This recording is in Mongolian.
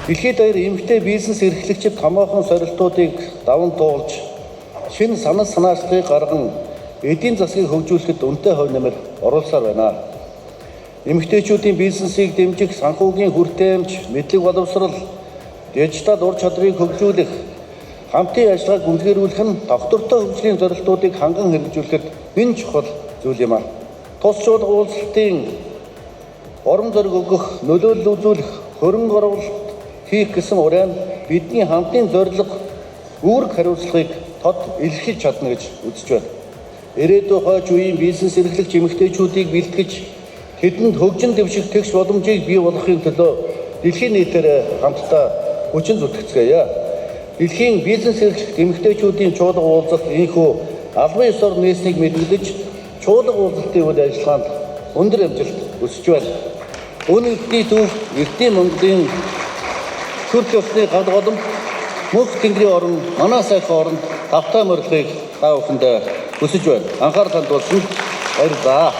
Дэлхийд даяар эмэгтэй бизнес эрхлэгчид томоохон сорилтуудыг даван туулж, шинэ санал санаачлалыг гарган эдийн засгийг хөгжүүлэхэд үнэтэй хувь нэмэр оруулсаар байна. Эмэгтэйчүүдийн бизнесийг дэмжих санхүүгийн хүртээмж, мэдлэг боловсрол, дижитал ур чадрыг хөгжүүлэх, хамтын ажиллагааг гүнзгийрүүлэх нь доктортой хөгжлийн зорилтуудыг ханган хэрэгжүүлэхэд хэн чухал зүйл юм а. Тус чуулга уулзалтын орон зориг өгөх, нөлөөлөл үзүүлэх, хөрөнгө оруулалт хийх гэсэн уран бидний хамтын зорилго, үүрэг хариуцлагыг тод илэрхийлж чадна гэж үзэж байна. Ирээдүйн хойч үеийн бизнес эрхлэгч эмэгтэйчүүдийг бэлтгэж, тэдэнд хөгжин дэвших тэгш боломжийг бий болгохын төлөө дэлхийн нийтээр хамтдаа хүчин зүтгэцгээе. Дэлхийн бизнес эрхлэгч эмэгтэйчүүдийн чуулга уулзалт энэхүү албан ёсоор нээснийг мэдэгдэж, чуулга уулзалтын үйл ажиллагаанд өндөр амжилт өсөж байна. Үүний төв Эрдэнэ Монголын төрч ёсны гал голомт мөнх тэнгэрийн орн, манай сайхан орнд тавтай морилхыг та бүхэндээ хүсэж байна. Анхаарал хандуулсанд баярлалаа.